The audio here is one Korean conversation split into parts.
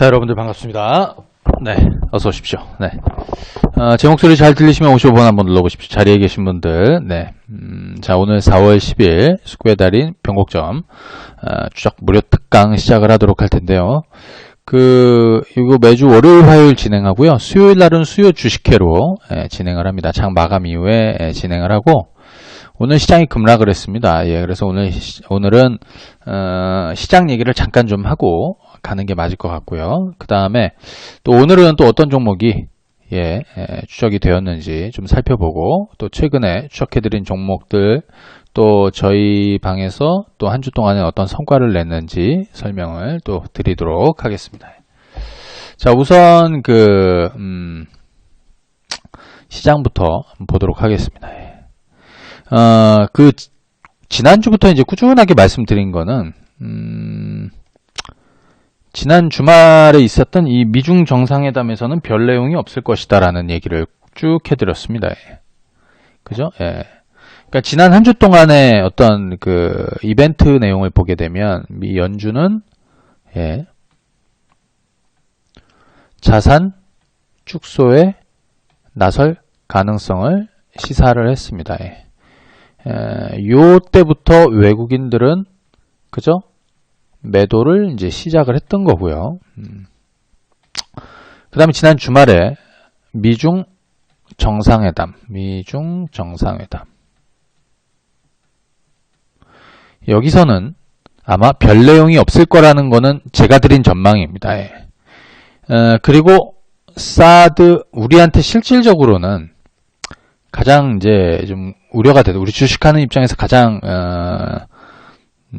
자, 여러분들 반갑습니다. 네, 어서 오십시오. 네, 제 목소리 잘 들리시면 55번 한번 눌러보십시오. 자리에 계신 분들. 네, 자, 오늘 4월 10일 숙구의 달인 변곡점 추적 무료 특강 시작을 하도록 할 텐데요. 이거 매주 월요일, 화요일 진행하고요. 수요일 날은 수요 주식회로 진행을 합니다. 장 마감 이후에 진행을 하고, 오늘 시장이 급락을 했습니다. 예, 그래서 오늘은 시장 얘기를 잠깐 좀 하고 가는 게 맞을 것 같고요. 그 다음에 또 오늘은 또 어떤 종목이 추적이 되었는지 좀 살펴보고, 또 최근에 추적해드린 종목들, 또 저희 방에서 또 한 주 동안에 어떤 성과를 냈는지 설명을 또 드리도록 하겠습니다. 자, 우선 시장부터 보도록 하겠습니다. 지난주부터 이제 꾸준하게 말씀드린 거는, 지난 주말에 있었던 이 미중 정상회담에서는 별 내용이 없을 것이다 라는 얘기를 쭉 해드렸습니다. 그죠? 예. 그러니까 지난 한 주 동안의 어떤 이벤트 내용을 보게 되면, 미 연준은, 자산 축소에 나설 가능성을 시사를 했습니다. 요 때부터 외국인들은, 그죠? 매도를 이제 시작을 했던 거고요. 그 다음에 지난 주말에 미중 정상회담. 여기서는 아마 별 내용이 없을 거라는 거는 제가 드린 전망입니다. 그리고 사드, 우리한테 실질적으로는 가장 이제 좀 우려가 되는, 우리 주식하는 입장에서 가장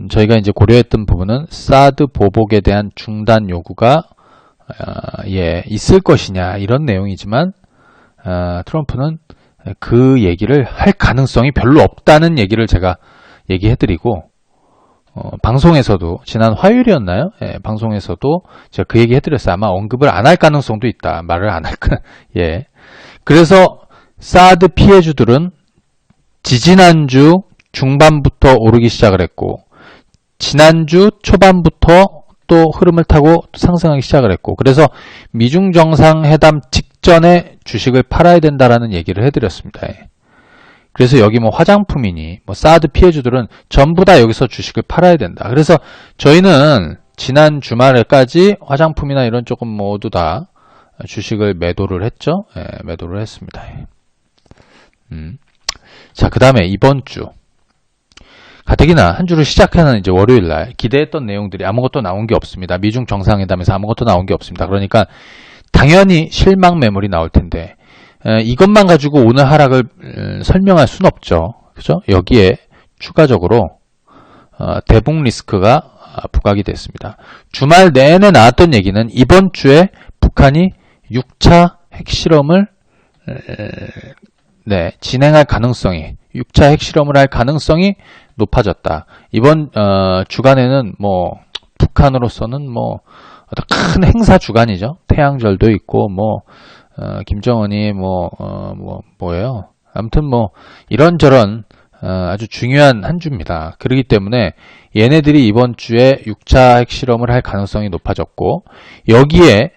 저희가 이제 고려했던 부분은 사드 보복에 대한 중단 요구가 있을 것이냐, 이런 내용이지만, 트럼프는 그 얘기를 할 가능성이 별로 없다는 얘기를 제가 얘기해드리고, 방송에서도 지난 화요일이었나요? 방송에서도 제가 그 얘기 해드렸어요. 아마 언급을 안 할 가능성도 있다. 말을 안 할 까. 그래서 사드 피해주들은 지지난주 중반부터 오르기 시작을 했고, 지난주 초반부터 또 흐름을 타고 상승하기 시작을 했고, 그래서 미중 정상회담 직전에 주식을 팔아야 된다라는 얘기를 해드렸습니다. 그래서 여기 뭐 화장품이니 뭐 사드 피해주들은 전부 다 여기서 주식을 팔아야 된다. 그래서 저희는 지난 주말에까지 화장품이나 이런 쪽은 모두 다 주식을 매도를 했죠. 매도를 했습니다. 자, 그 다음에 이번 주 가뜩이나 한 주를 시작하는 이제 월요일날 기대했던 내용들이 아무것도 나온 게 없습니다. 미중 정상회담에서 아무것도 나온 게 없습니다. 그러니까 당연히 실망 매물이 나올 텐데, 이것만 가지고 오늘 하락을 설명할 순 없죠. 그죠? 여기에 추가적으로 대북 리스크가 부각이 됐습니다. 주말 내내 나왔던 얘기는 이번 주에 북한이 6차 핵실험을 진행할 가능성이, 6차 핵실험을 할 가능성이 높아졌다. 이번 주간에는 뭐 북한으로서는 뭐 어떤 큰 행사 주간이죠. 태양절도 있고 김정은이 뭐예요. 아무튼 뭐 이런저런 아주 중요한 한 주입니다. 그렇기 때문에 얘네들이 이번 주에 6차 핵실험을 할 가능성이 높아졌고, 여기에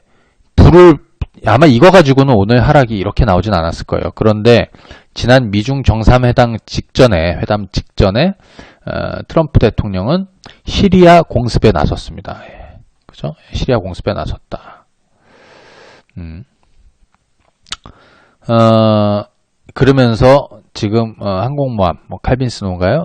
아마 이거 가지고는 오늘 하락이 이렇게 나오진 않았을 거예요. 그런데 지난 미중 정상회담 직전에 트럼프 대통령은 시리아 공습에 나섰습니다. 그죠? 시리아 공습에 나섰다. 그러면서 지금 항공모함, 칼빈스노인가요?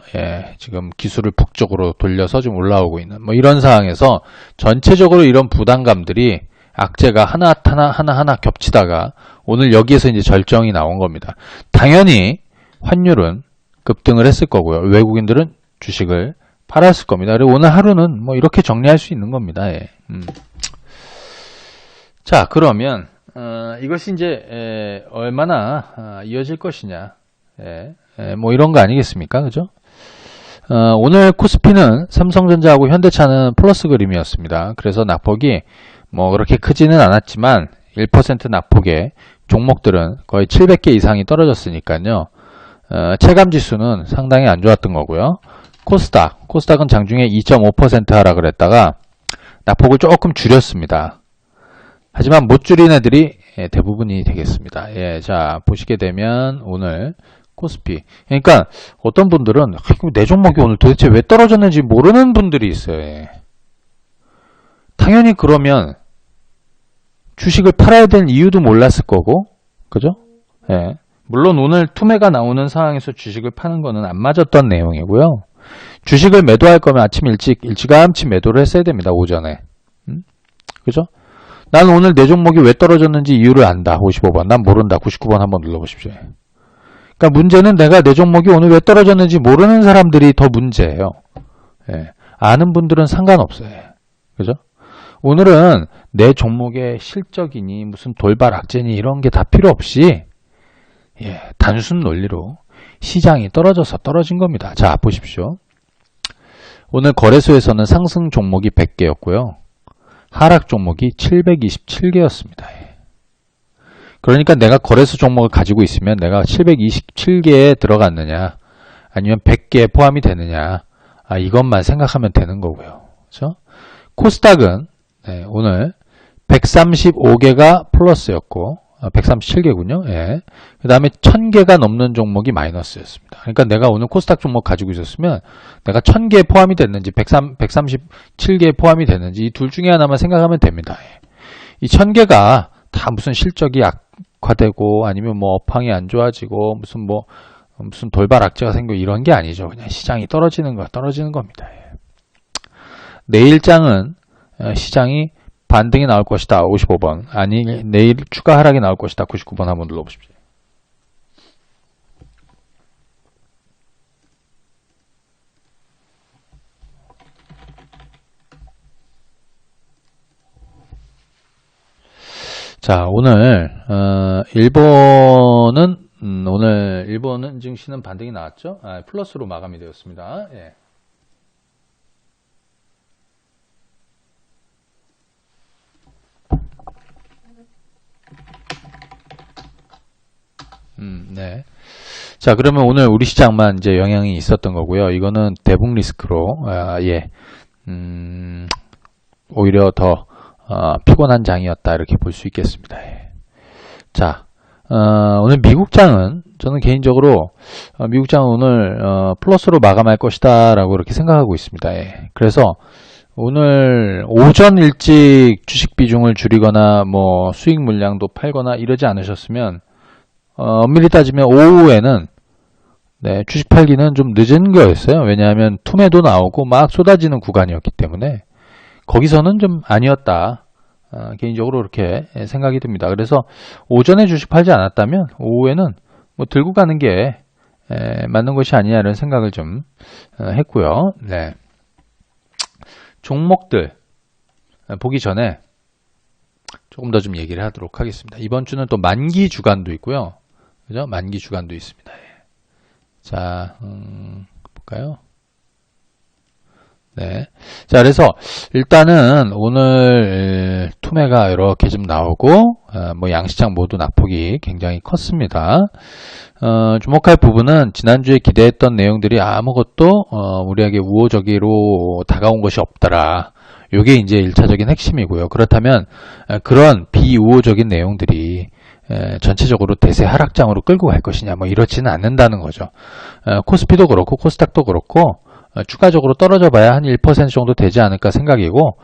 지금 기술을 북쪽으로 돌려서 좀 올라오고 있는 이런 상황에서 전체적으로 이런 부담감들이, 악재가 하나하나 겹치다가 오늘 여기에서 이제 절정이 나온 겁니다. 당연히 환율은 급등을 했을 거고요. 외국인들은 주식을 팔았을 겁니다. 그리고 오늘 하루는 이렇게 정리할 수 있는 겁니다. 자, 그러면 이것이 이제 얼마나 이어질 것이냐, 이런 거 아니겠습니까? 그죠? 오늘 코스피는 삼성전자하고 현대차는 플러스 그림이었습니다. 그래서 낙폭이 그렇게 크지는 않았지만 1% 낙폭의 종목들은 거의 700개 이상이 떨어졌으니까요. 체감지수는 상당히 안 좋았던 거고요. 코스닥은 장중에 2.5% 하락을 했다가 낙폭을 조금 줄였습니다. 하지만 못 줄인 애들이 대부분이 되겠습니다. 예, 자, 보시게 되면 오늘 코스피. 그러니까 어떤 분들은 내 종목이 오늘 도대체 왜 떨어졌는지 모르는 분들이 있어요. 예. 당연히 그러면 주식을 팔아야 될 이유도 몰랐을 거고, 그죠? 예. 물론 오늘 투매가 나오는 상황에서 주식을 파는 거는 안 맞았던 내용이고요. 주식을 매도할 거면 아침 일찌감치 매도를 했어야 됩니다. 오전에. 그죠? 난 오늘 내 종목이 왜 떨어졌는지 이유를 안다. 55번. 난 모른다. 99번 한번 눌러보십시오. 그러니까 문제는 내가 내 종목이 오늘 왜 떨어졌는지 모르는 사람들이 더 문제예요. 예. 아는 분들은 상관없어요. 그죠? 오늘은 내 종목의 실적이니 무슨 돌발 악재니 이런 게 다 필요 없이 단순 논리로 시장이 떨어져서 떨어진 겁니다. 자, 보십시오. 오늘 거래소에서는 상승 종목이 100개였고요. 하락 종목이 727개였습니다. 그러니까 내가 거래소 종목을 가지고 있으면 내가 727개에 들어갔느냐 아니면 100개에 포함이 되느냐 이것만 생각하면 되는 거고요. 그렇죠? 코스닥은 오늘 135개가 플러스였고 137개군요. 예. 그 다음에 1000개가 넘는 종목이 마이너스였습니다. 그러니까 내가 오늘 코스닥 종목 가지고 있었으면 내가 1000개에 포함이 됐는지 137개에 포함이 됐는지 이 둘 중에 하나만 생각하면 됩니다. 이 1000개가 다 무슨 실적이 악화되고 아니면 뭐 업황이 안 좋아지고 무슨 돌발 악재가 생기고 이런 게 아니죠. 그냥 시장이 떨어지는 겁니다. 내일장은 시장이 반등이 나올 것이다. 55번. 아니 내일 추가 하락이 나올 것이다. 99번 한번 눌러보십시오. 자, 오늘 일본은 오늘 일본은 증시는 반등이 나왔죠. 플러스로 마감이 되었습니다. 예. 네. 자, 그러면 오늘 우리 시장만 이제 영향이 있었던 거고요. 이거는 대북 리스크로, 오히려 더, 피곤한 장이었다. 이렇게 볼 수 있겠습니다. 자, 오늘 미국장은, 저는 개인적으로, 미국장은 오늘, 플러스로 마감할 것이다. 라고 이렇게 생각하고 있습니다. 그래서, 오늘 오전 일찍 주식 비중을 줄이거나, 뭐, 수익 물량도 팔거나 이러지 않으셨으면, 엄밀히 따지면 오후에는 주식 팔기는 좀 늦은 거였어요. 왜냐하면 투매도 나오고 막 쏟아지는 구간이었기 때문에 거기서는 좀 아니었다. 개인적으로 그렇게 생각이 듭니다. 그래서 오전에 주식 팔지 않았다면 오후에는 뭐 들고 가는 게 맞는 것이 아니냐는 생각을 좀 했고요. 네. 종목들 보기 전에 조금 더 좀 얘기를 하도록 하겠습니다. 이번 주는 또 만기 주간도 있고요. 그죠? 만기 주간도 있습니다. 자, 볼까요? 네. 자, 그래서 일단은 오늘 투매가 이렇게 좀 나오고, 뭐 양시장 모두 낙폭이 굉장히 컸습니다. 주목할 부분은 지난주에 기대했던 내용들이 아무것도 우리에게 우호적으로 다가온 것이 없더라. 요게 이제 1차적인 핵심이고요. 그렇다면 그런 비우호적인 내용들이 전체적으로 대세 하락장으로 끌고 갈 것이냐 뭐 이렇지는 않는다는 거죠. 코스피도 그렇고 코스닥도 그렇고 추가적으로 떨어져 봐야 한 1% 정도 되지 않을까 생각이고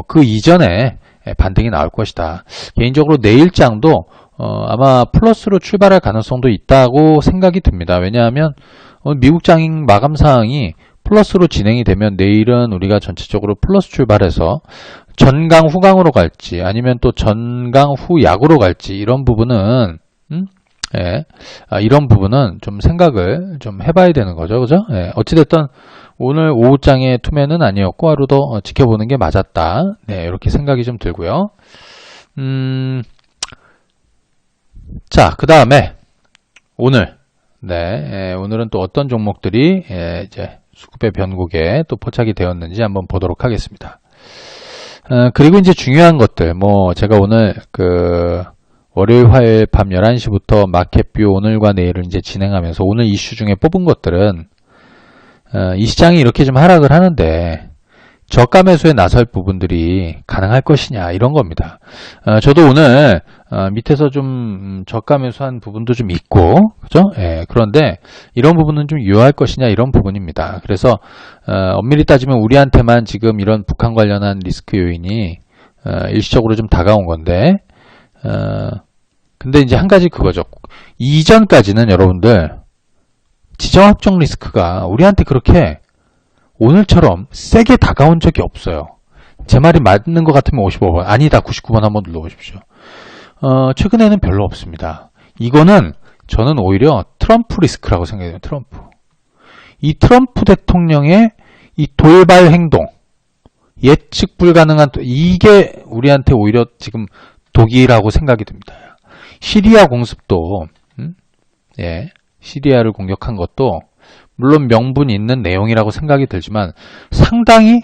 그 이전에 반등이 나올 것이다. 개인적으로 내일장도 아마 플러스로 출발할 가능성도 있다고 생각이 듭니다. 왜냐하면 미국장 마감 사항이 플러스로 진행이 되면 내일은 우리가 전체적으로 플러스 출발해서 전강 후강으로 갈지 아니면 또 전강 후약으로 갈지 이런 부분은 이런 부분은 좀 생각을 좀 해봐야 되는 거죠. 그죠? 어찌됐든 오늘 오후장의 투매는 아니었고 하루도 지켜보는 게 맞았다. 네, 이렇게 생각이 좀 들고요. 자, 그 다음에 오늘 오늘은 또 어떤 종목들이 이제 수급의 변곡에 또 포착이 되었는지 한번 보도록 하겠습니다. 그리고 이제 중요한 것들, 뭐 제가 오늘 월요일, 화요일 밤 11시부터 마켓뷰 오늘과 내일을 이제 진행하면서 오늘 이슈 중에 뽑은 것들은 이 시장이 이렇게 좀 하락을 하는데 저가 매수에 나설 부분들이 가능할 것이냐 이런 겁니다. 저도 오늘 밑에서 좀 저가 매수한 부분도 좀 있고, 그죠? 예, 그런데 이런 부분은 좀 유효할 것이냐 이런 부분입니다. 그래서 엄밀히 따지면 우리한테만 지금 이런 북한 관련한 리스크 요인이 일시적으로 좀 다가온 건데, 근데 이제 한 가지 그거죠. 이전까지는 여러분들 지정학적 리스크가 우리한테 그렇게 오늘처럼 세게 다가온 적이 없어요. 제 말이 맞는 것 같으면 55번, 아니다 99번 한번 눌러보십시오. 최근에는 별로 없습니다. 이거는 저는 오히려 트럼프 리스크라고 생각해요. 트럼프. 이 트럼프 대통령의 이 돌발 행동, 예측 불가능한, 이게 우리한테 오히려 지금 독이라고 생각이 듭니다. 시리아 공습도, 예, 시리아를 공격한 것도 물론 명분이 있는 내용이라고 생각이 들지만 상당히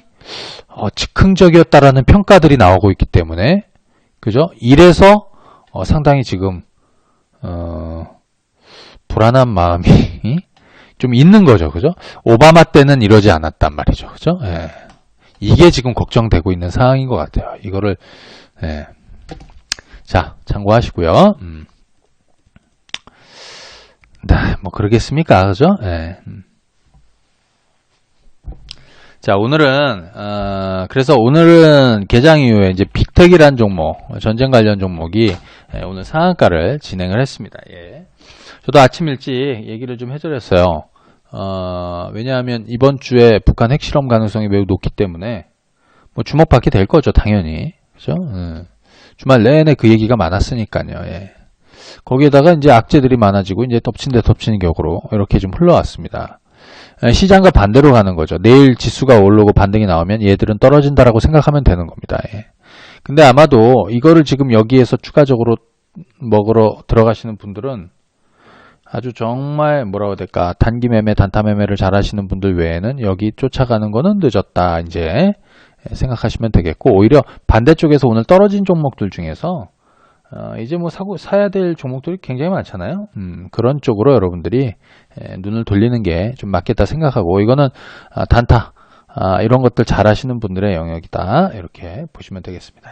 즉흥적이었다라는 평가들이 나오고 있기 때문에, 그죠? 이래서 상당히 지금 불안한 마음이 좀 있는 거죠, 그죠? 오바마 때는 이러지 않았단 말이죠, 그죠? 예. 이게 지금 걱정되고 있는 상황인 것 같아요. 이거를, 예. 자, 참고하시고요. 네, 뭐 그러겠습니까, 그죠? 예. 자, 오늘은 그래서 오늘은 개장 이후에 이제 빅텍이라는 종목, 전쟁 관련 종목이 오늘 상한가를 진행을 했습니다. 예. 저도 아침 일찍 얘기를 좀 해드렸어요. 왜냐하면 이번 주에 북한 핵실험 가능성이 매우 높기 때문에 뭐 주목받게 될 거죠, 당연히. 그죠? 주말 내내 그 얘기가 많았으니까요. 예. 거기에다가 이제 악재들이 많아지고 이제 덮친 데 덮치는 격으로 이렇게 좀 흘러왔습니다. 시장과 반대로 가는 거죠. 내일 지수가 오르고 반등이 나오면 얘들은 떨어진다라고 생각하면 되는 겁니다. 예. 근데 아마도 이거를 지금 여기에서 추가적으로 먹으러 들어가시는 분들은 아주 정말 뭐라고 해야 될까, 단기 매매, 단타 매매를 잘 하시는 분들 외에는 여기 쫓아가는 거는 늦었다 이제 생각하시면 되겠고, 오히려 반대쪽에서 오늘 떨어진 종목들 중에서 이제 뭐 사야 될 종목들이 굉장히 많잖아요. 그런 쪽으로 여러분들이 눈을 돌리는 게 좀 맞겠다 생각하고, 이거는 단타 이런 것들 잘 하시는 분들의 영역이다 이렇게 보시면 되겠습니다.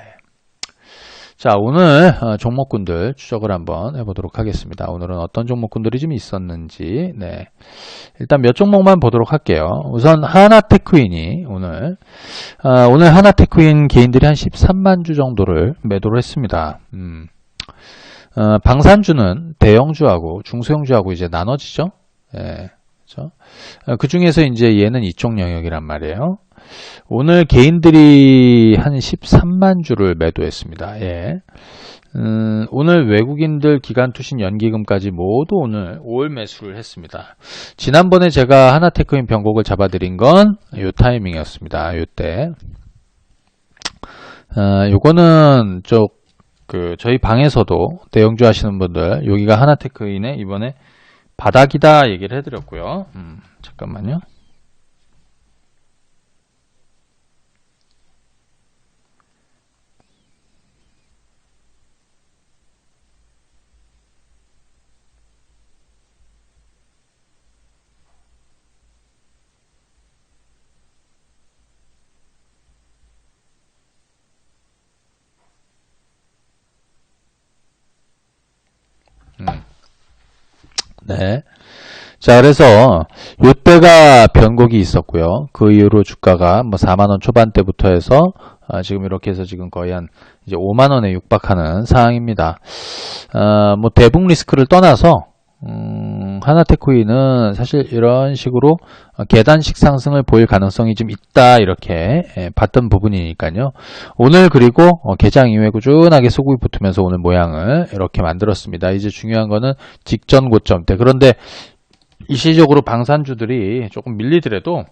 자, 오늘 종목군들 추적을 한번 해보도록 하겠습니다. 오늘은 어떤 종목군들이 좀 있었는지, 네, 일단 몇 종목만 보도록 할게요. 우선 하나테크인이 오늘 하나테크인 개인들이 한 13만 주 정도를 매도를 했습니다. 방산주는 대형주하고 중소형주하고 이제 나눠지죠. 예, 그렇죠? 그 중에서 이제 얘는 이쪽 영역이란 말이에요. 오늘 개인들이 한 13만 주를 매도했습니다. 예. 오늘 외국인들 기간투신 연기금까지 모두 오늘 올 매수를 했습니다. 지난번에 제가 하나테크인 변곡을 잡아드린 건 요 타이밍이었습니다. 요때. 요거는 저희 방에서도 대형주 하시는 분들, 여기가 하나테크인의 이번에 바닥이다 얘기를 해드렸고요. 잠깐만요. 네. 자, 그래서 요때가 변곡이 있었고요. 그 이후로 주가가 뭐 4만원 초반대부터 해서 지금 이렇게 해서 지금 거의 한 이제 5만원에 육박하는 상황입니다. 뭐 대북 리스크를 떠나서 하나테크인은 사실 이런 식으로 계단식 상승을 보일 가능성이 좀 있다 이렇게 봤던 부분이니까요. 오늘 그리고 개장 이후에 꾸준하게 소국이 붙으면서 오늘 모양을 이렇게 만들었습니다. 이제 중요한 거는 직전 고점대. 그런데 일시적으로 방산주들이 조금 밀리더라도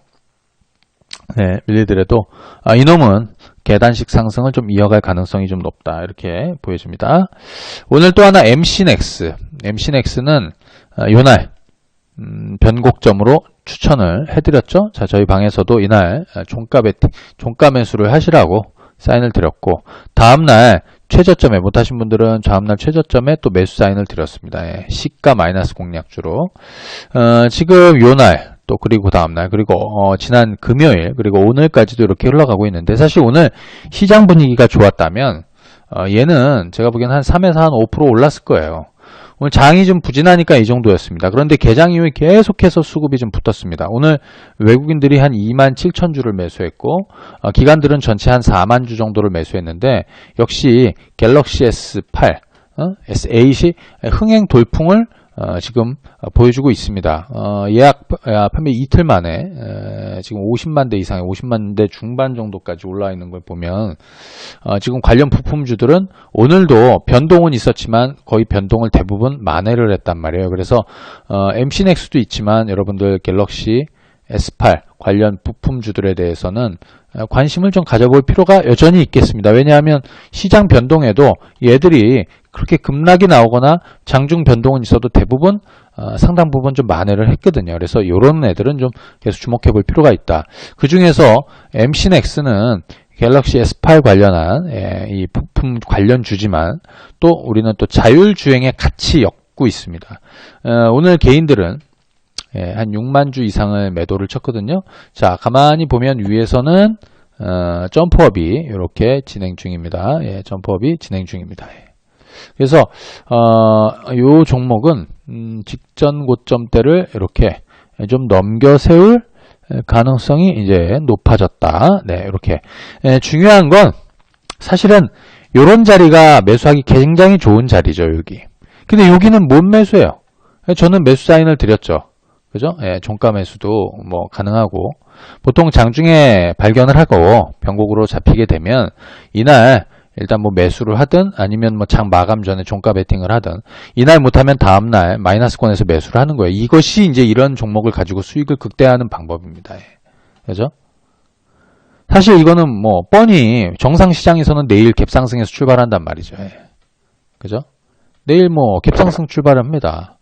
이놈은 계단식 상승을 좀 이어갈 가능성이 좀 높다 이렇게 보여집니다. 오늘 또 하나 MC넥스는 요날 변곡점으로 추천을 해드렸죠. 자, 저희 방에서도 이날 종가 매수를 하시라고 사인을 드렸고, 다음날 최저점에 못하신 분들은 다음날 최저점에 또 매수 사인을 드렸습니다. 예, 시가 마이너스 공략주로 지금 요날 또 그리고 다음날, 그리고 지난 금요일, 그리고 오늘까지도 이렇게 흘러가고 있는데, 사실 오늘 시장 분위기가 좋았다면 얘는 제가 보기엔 한 3에서 한 5% 올랐을 거예요. 오늘 장이 좀 부진하니까 이 정도였습니다. 그런데 개장 이후에 계속해서 수급이 좀 붙었습니다. 오늘 외국인들이 한 27,000주를 매수했고, 기관들은 전체 한 4만 주 정도를 매수했는데, 역시 갤럭시 S8, S8이 흥행 돌풍을 지금 보여주고 있습니다. 예약 판매 이틀 만에 지금 50만 대 이상의 50만 대 중반 정도까지 올라 있는 걸 보면 지금 관련 부품주들은 오늘도 변동은 있었지만 거의 변동을 대부분 만회를 했단 말이에요. 그래서 MC넥스도 있지만 여러분들 갤럭시 S8 관련 부품주들에 대해서는 관심을 좀 가져볼 필요가 여전히 있겠습니다. 왜냐하면 시장 변동에도 얘들이 그렇게 급락이 나오거나 장중 변동은 있어도 대부분 상당 부분 좀 만회를 했거든요. 그래서 이런 애들은 좀 계속 주목해 볼 필요가 있다. 그 중에서 MC넥스는 갤럭시 S8 관련한 이 부품 관련 주지만 또 우리는 또 자율주행에 같이 엮고 있습니다. 오늘 개인들은 한 6만 주 이상을 매도를 쳤거든요. 자, 가만히 보면 위에서는 점프업이 이렇게 진행 중입니다. 점프업이 진행 중입니다. 그래서 이 종목은 직전 고점대를 이렇게 좀 넘겨 세울 가능성이 이제 높아졌다. 네, 이렇게 중요한 건 사실은 이런 자리가 매수하기 굉장히 좋은 자리죠, 여기. 근데 여기는 못 매수해요. 저는 매수 사인을 드렸죠. 그죠? 종가 매수도 뭐 가능하고, 보통 장중에 발견을 하고 변곡으로 잡히게 되면 이날 일단 뭐 매수를 하든 아니면 뭐 장 마감 전에 종가 베팅을 하든, 이날 못하면 다음날 마이너스권에서 매수를 하는 거예요. 이것이 이제 이런 종목을 가지고 수익을 극대화하는 방법입니다. 그죠? 사실 이거는 뭐 뻔히 정상 시장에서는 내일 갭상승에서 출발한단 말이죠. 그죠? 내일 뭐 갭상승 출발합니다.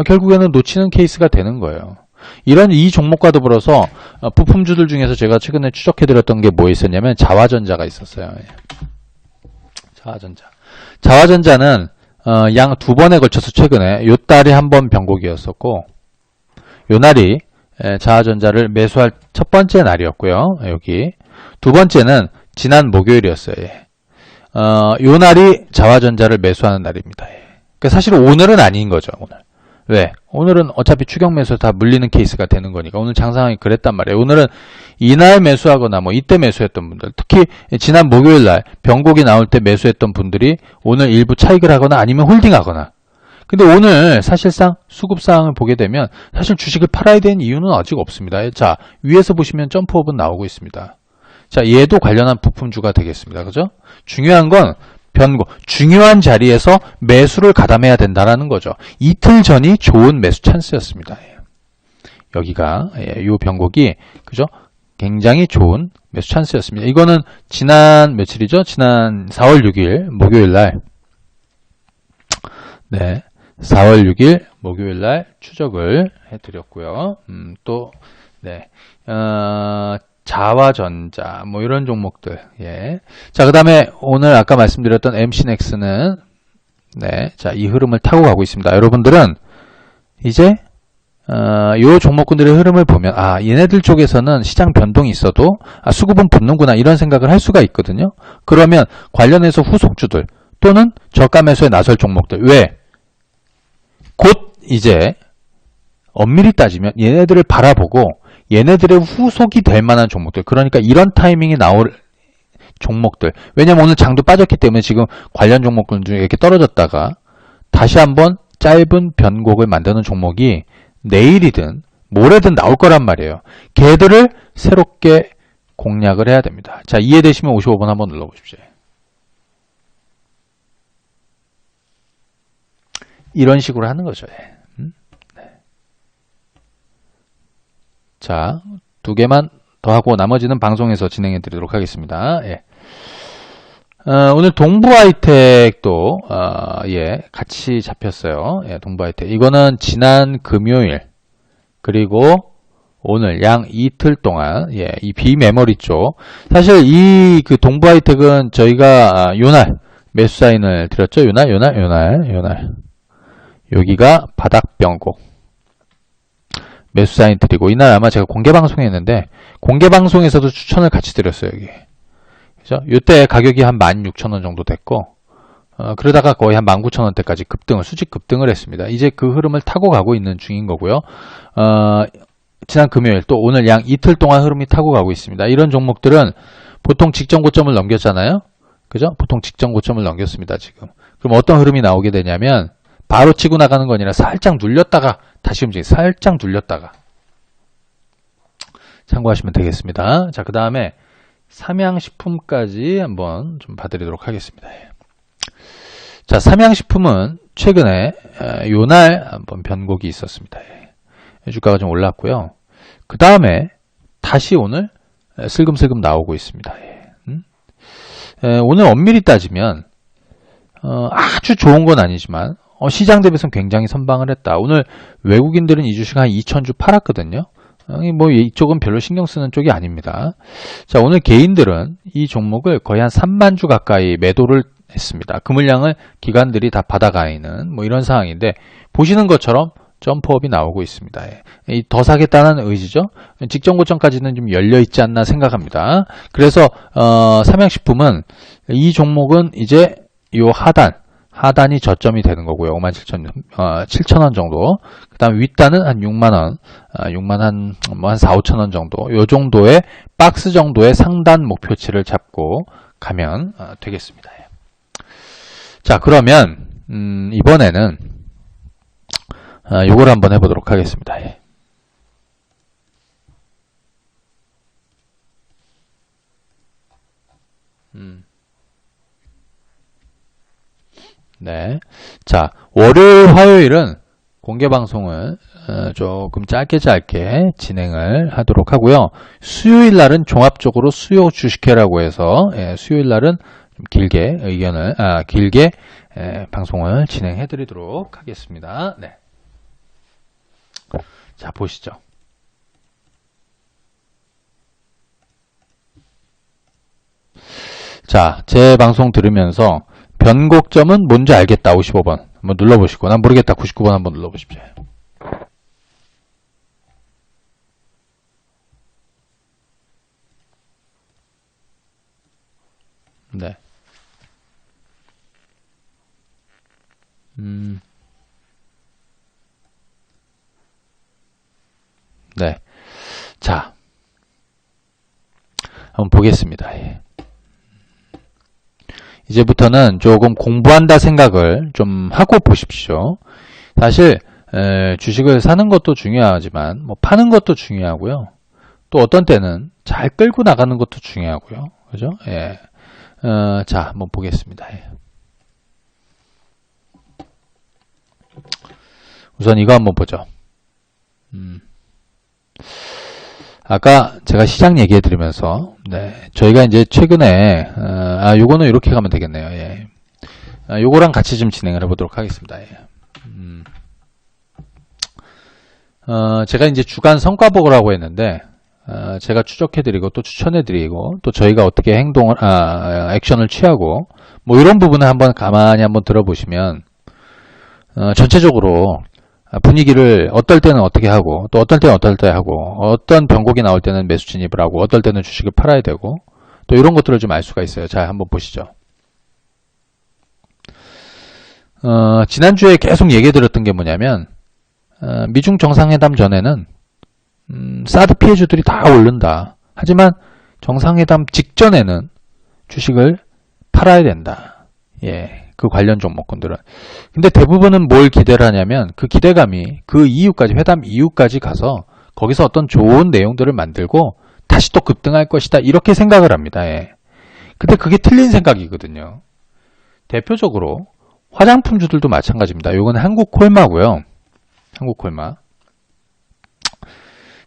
결국에는 놓치는 케이스가 되는 거예요. 이 종목과 더불어서 부품주들 중에서 제가 최근에 추적해드렸던 게 뭐 있었냐면 자화전자가 있었어요. 자화전자는 양 두 번에 걸쳐서 최근에 요 달에 한 번 변곡이었었고, 요 날이 자화전자를 매수할 첫 번째 날이었고요. 여기 두 번째는 지난 목요일이었어요. 요 날이 자화전자를 매수하는 날입니다. 그러니까 사실 오늘은 아닌 거죠. 왜? 오늘은 어차피 추격 매수 다 물리는 케이스가 되는 거니까. 오늘 장상황이 그랬단 말이에요. 오늘은 이날 매수하거나 뭐 이때 매수했던 분들, 특히 지난 목요일날 변곡이 나올 때 매수했던 분들이 오늘 일부 차익을 하거나 아니면 홀딩하거나. 근데 오늘 사실상 수급 사항을 보게 되면 사실 주식을 팔아야 되는 이유는 아직 없습니다. 자, 위에서 보시면 점프업은 나오고 있습니다. 자, 얘도 관련한 부품주가 되겠습니다. 그죠? 중요한 건 중요한 자리에서 매수를 가담해야 된다는 거죠. 이틀 전이 좋은 매수 찬스였습니다. 여기가 이 변곡이 그죠? 굉장히 좋은 매수 찬스였습니다. 이거는 지난 며칠이죠? 지난 4월 6일 목요일날, 네, 4월 6일 목요일날 추적을 해드렸고요. 또 네, 자화전자 뭐 이런 종목들. 자, 그다음에 오늘 아까 말씀드렸던 MC넥스는 네, 자, 이 흐름을 타고 가고 있습니다. 여러분들은 이제 요 종목군들의 흐름을 보면 얘네들 쪽에서는 시장 변동이 있어도 수급은 붙는구나 이런 생각을 할 수가 있거든요. 그러면 관련해서 후속주들 또는 저가 매수에 나설 종목들, 왜? 곧 이제 엄밀히 따지면 얘네들을 바라보고 얘네들의 후속이 될 만한 종목들, 그러니까 이런 타이밍이 나올 종목들. 왜냐면 오늘 장도 빠졌기 때문에 지금 관련 종목들 중에 이렇게 떨어졌다가 다시 한번 짧은 변곡을 만드는 종목이 내일이든 모레든 나올 거란 말이에요. 걔들을 새롭게 공략을 해야 됩니다. 자, 이해되시면 55번 한번 눌러보십시오. 이런 식으로 하는 거죠. 자, 두 개만 더 하고 나머지는 방송에서 진행해 드리도록 하겠습니다. 오늘 동부하이텍도 같이 잡혔어요. 동부하이텍. 이거는 지난 금요일 그리고 오늘 양 이틀 동안 이 비메모리 쪽, 사실 이 그 동부하이텍은 저희가 요날 매수 사인을 드렸죠. 요날 여기가 바닥 변곡. 매수 사인 드리고, 이날 아마 제가 공개 방송했는데 공개 방송에서도 추천을 같이 드렸어요. 여기. 그죠? 이때 가격이 한 16,000원 정도 됐고, 그러다가 거의 한 19,000원대까지 수직 급등을 했습니다. 이제 그 흐름을 타고 가고 있는 중인 거고요. 지난 금요일 또 오늘 양 이틀 동안 흐름이 타고 가고 있습니다. 이런 종목들은 보통 직전 고점을 넘겼잖아요. 그죠? 보통 직전 고점을 넘겼습니다, 지금. 그럼 어떤 흐름이 나오게 되냐면, 바로 치고 나가는 거 아니라 살짝 눌렸다가 다시 살짝 눌렸다가. 참고하시면 되겠습니다. 자, 그 다음에 삼양식품까지 한번 좀 봐드리도록 하겠습니다. 자, 삼양식품은 최근에 요날 한번 변곡이 있었습니다. 주가가 좀 올랐고요. 그 다음에 다시 오늘 슬금슬금 나오고 있습니다. 오늘 엄밀히 따지면 아주 좋은 건 아니지만 시장 대비해서는 굉장히 선방을 했다. 오늘 외국인들은 이 주식 한 2,000주 팔았거든요. 뭐 이쪽은 별로 신경 쓰는 쪽이 아닙니다. 자, 오늘 개인들은 이 종목을 거의 한 3만 주 가까이 매도를 했습니다. 그 물량을 기관들이 다 받아가는 뭐 이런 상황인데, 보시는 것처럼 점프업이 나오고 있습니다. 더 사겠다는 의지죠. 직전 고점까지는 좀 열려 있지 않나 생각합니다. 그래서 삼양식품은 이 종목은 이제 요 하단이 저점이 되는 거고요. 57,000원 정도. 그 다음 윗단은 한 6만원, 6만 한 4, 5천원 정도. 요 정도의 박스 정도의 상단 목표치를 잡고 가면 되겠습니다. 자, 그러면 이번에는 요걸 한번 해보도록 하겠습니다. 네. 자, 월요일, 화요일은 공개 방송을 조금 짧게 진행을 하도록 하고요. 수요일 날은 종합적으로 수요 주식회라고 해서 수요일 날은 좀 길게 방송을 진행해 드리도록 하겠습니다. 네. 자, 보시죠. 자, 제 방송 들으면서 변곡점은 뭔지 알겠다. 55번 한번 눌러보시고, 난 모르겠다. 99번 한번 눌러보십시오. 네. 네. 자, 한번 보겠습니다. 이제부터는 조금 공부한다 생각을 좀 하고 보십시오. 사실 주식을 사는 것도 중요하지만 뭐 파는 것도 중요하고요. 또 어떤 때는 잘 끌고 나가는 것도 중요하고요. 그죠? 예. 자, 한번 보겠습니다. 우선 이거 한번 보죠. 아까 제가 시장 얘기해 드리면서, 네, 저희가 이제 최근에, 요거는 이렇게 가면 되겠네요. 예. 요거랑 같이 좀 진행을 해보도록 하겠습니다. 예. 제가 이제 주간 성과 보고라고 했는데, 제가 추적해 드리고, 또 추천해 드리고, 또 저희가 어떻게 액션을 취하고, 뭐 이런 부분을 한번 가만히 한번 들어보시면, 전체적으로 분위기를 어떨 때는 어떻게 하고, 또 어떨 때는 어떨 때 하고, 어떤 변곡이 나올 때는 매수 진입을 하고, 어떨 때는 주식을 팔아야 되고, 또 이런 것들을 좀 알 수가 있어요. 자, 한번 보시죠. 지난주에 계속 얘기 드렸던 게 뭐냐면, 미중 정상회담 전에는 사드 피해주들이 다 오른다. 하지만 정상회담 직전에는 주식을 팔아야 된다. 예. 그 관련 종목군들은. 근데 대부분은 뭘 기대를 하냐면 그 기대감이 그 이후까지, 회담 이후까지 가서 거기서 어떤 좋은 내용들을 만들고 다시 또 급등할 것이다. 이렇게 생각을 합니다. 예. 근데 그게 틀린 생각이거든요. 대표적으로 화장품주들도 마찬가지입니다. 요건 한국콜마고요. 한국콜마.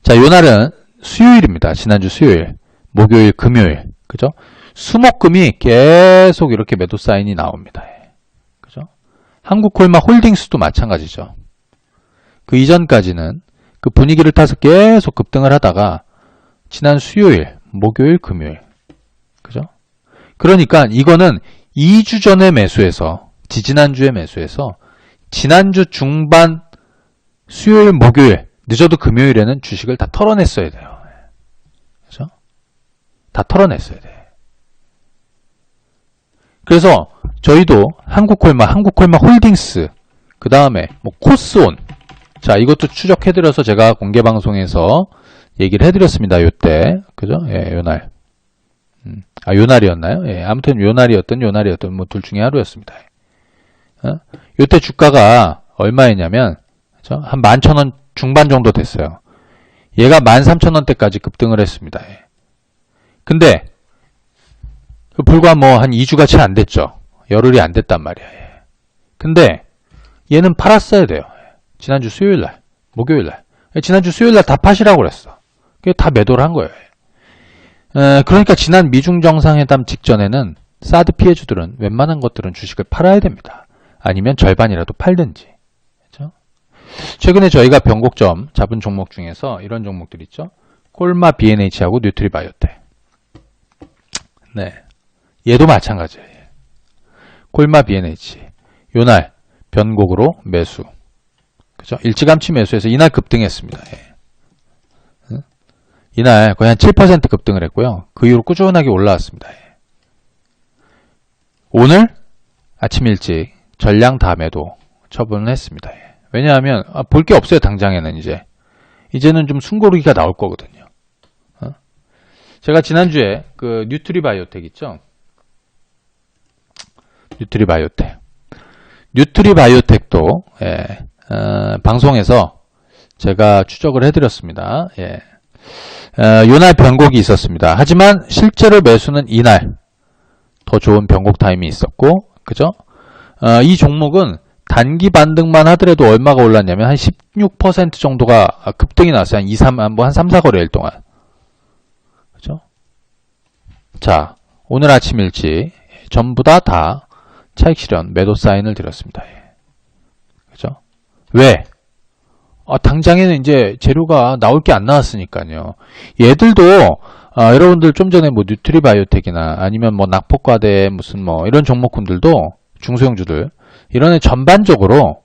자, 요날은 수요일입니다. 지난주 수요일, 목요일, 금요일. 그죠? 수목금이 계속 이렇게 매도 사인이 나옵니다. 그죠? 한국콜마 홀딩스도 마찬가지죠. 그 이전까지는 그 분위기를 타서 계속 급등을 하다가 지난 수요일, 목요일, 금요일. 그죠? 그러니까 이거는 2주 전에 매수해서, 지지난주에 매수해서 지난주 중반 수요일, 목요일 늦어도 금요일에는 주식을 다 털어냈어야 돼요. 그죠? 다 털어냈어야 돼. 그래서 저희도 한국콜마 홀딩스, 그 다음에 뭐 코스온, 자 이것도 추적해드려서 제가 공개방송에서 얘기를 해드렸습니다. 요때 그죠? 예, 요날. 요날이었나요? 예, 아무튼 요날이었던 뭐 둘 중에 하루였습니다. 요때 주가가 얼마였냐면 그죠? 한 11,000원 중반 정도 됐어요. 얘가 13,000원대까지 급등을 했습니다. 예. 근데 불과 뭐 한 2주가 채 안 됐죠. 열흘이 안 됐단 말이야. 예. 근데 얘는 팔았어야 돼요. 지난주 수요일날, 목요일날. 지난주 수요일날 다 파시라고 그랬어. 그게 다 매도를 한 거예요. 그러니까 지난 미중 정상회담 직전에는 사드 피해주들은 웬만한 것들은 주식을 팔아야 됩니다. 아니면 절반이라도 팔든지. 그렇죠? 최근에 저희가 변곡점 잡은 종목 중에서 이런 종목들 있죠. 콜마 B&H하고 뉴트리바이오텍. 네, 얘도 마찬가지예요. 콜마 B&H. 요날 변곡으로 매수. 그죠? 일찌감치 매수해서 이날 급등했습니다. 예. 이날 거의 한 7% 급등을 했고요. 그 이후로 꾸준하게 올라왔습니다. 예. 오늘 아침 일찍 전량 다 매도 처분을 했습니다. 예. 왜냐하면 볼 게 없어요. 당장에는 이제는 좀 숨고르기가 나올 거거든요. 제가 지난주에 그 뉴트리바이오텍 있죠? 뉴트리바이오텍도 예, 방송에서 제가 추적을 해드렸습니다. 예. 요날 변곡이 있었습니다. 하지만 실제로 매수는 이날 더 좋은 변곡 타임이 있었고, 그죠? 이 종목은 단기 반등만 하더라도 얼마가 올랐냐면 한 16% 정도가 급등이 났어요. 한 3, 4거래일 동안. 그죠? 자, 오늘 아침 일찍 전부 다 차익 실현 매도 사인을 드렸습니다. 그죠? 왜? 당장에는 이제 재료가 나올 게 안 나왔으니까요. 얘들도 여러분들 좀 전에 뭐 뉴트리바이오텍이나 아니면 뭐 낙폭과대 무슨 뭐 이런 종목군들도 중소형주들 이런 애 전반적으로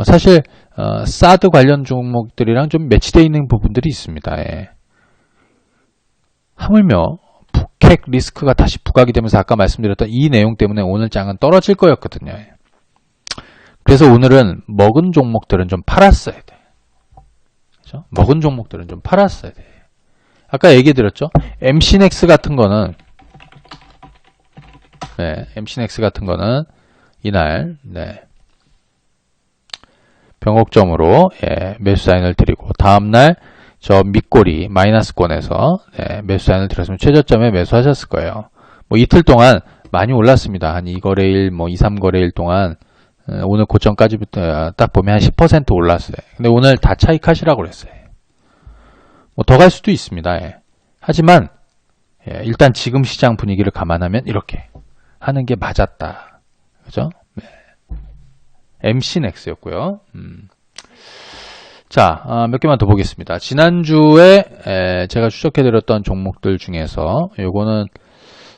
사실 사드 관련 종목들이랑 좀 매치되어 있는 부분들이 있습니다. 예. 하물며 북핵 리스크가 다시 부각이 되면서 아까 말씀드렸던 이 내용 때문에 오늘 장은 떨어질 거였거든요. 그래서 오늘은 먹은 종목들은 좀 팔았어야 돼. 그렇죠? 먹은 종목들은 좀 팔았어야 돼. 아까 얘기 드렸죠? MC넥스 같은 거는 이날 변곡점으로 매수 사인을 드리고 다음날 저 밑꼬리 마이너스권에서 매수 사인을 드렸으면 최저점에 매수하셨을 거예요. 뭐 이틀 동안 많이 올랐습니다. 한 2거래일, 뭐 2, 3거래일 동안 오늘 고점까지부터 딱 보면 한 10% 올랐어요. 근데 오늘 다 차익하시라고 그랬어요. 뭐 더 갈 수도 있습니다. 하지만 일단 지금 시장 분위기를 감안하면 이렇게 하는 게 맞았다. 그죠? MC넥스였고요. 자, 몇 개만 더 보겠습니다. 지난주에 제가 추적해드렸던 종목들 중에서 요거는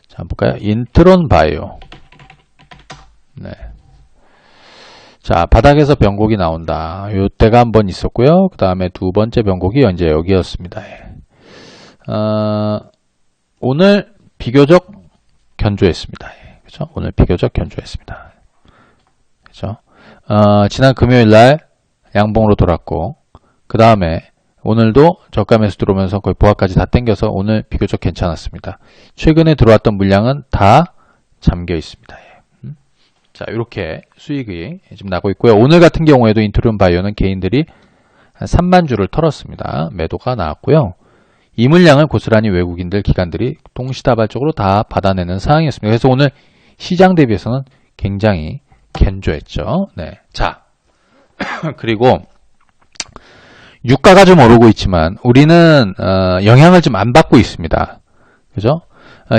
자, 한번 볼까요? 인트론 바이오. 자, 바닥에서 변곡이 나온다. 요때가 한번 있었고요. 그 다음에 두 번째 변곡이 이제 여기였습니다. 오늘 비교적 견조했습니다. 그죠? 오늘 비교적 견조했습니다. 그죠? 지난 금요일날 양봉으로 돌았고, 그 다음에 오늘도 저가매수 들어오면서 거의 보합까지 다 땡겨서 오늘 비교적 괜찮았습니다. 최근에 들어왔던 물량은 다 잠겨 있습니다. 자, 이렇게 수익이 지금 나고 있고요. 오늘 같은 경우에도 인트론 바이오는 개인들이 한 3만 주를 털었습니다. 매도가 나왔고요. 이 물량을 고스란히 외국인들, 기관들이 동시다발적으로 다 받아내는 상황이었습니다. 그래서 오늘 시장 대비해서는 굉장히 견조했죠. 네. 자, 그리고 유가가 좀 오르고 있지만 우리는 영향을 좀 안 받고 있습니다. 그죠?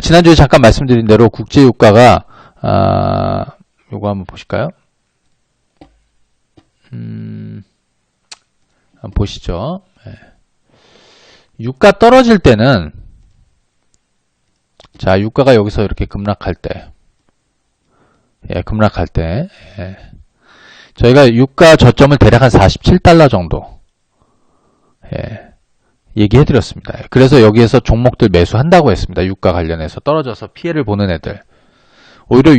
지난주에 잠깐 말씀드린 대로 국제 유가가 요거 한번 보실까요? 한번 보시죠. 유가 떨어질 때는 자, 유가가 여기서 이렇게 급락할 때 저희가 유가 저점을 대략 한 47달러 정도 얘기해드렸습니다. 그래서 여기에서 종목들 매수한다고 했습니다. 유가 관련해서 떨어져서 피해를 보는 애들. 오히려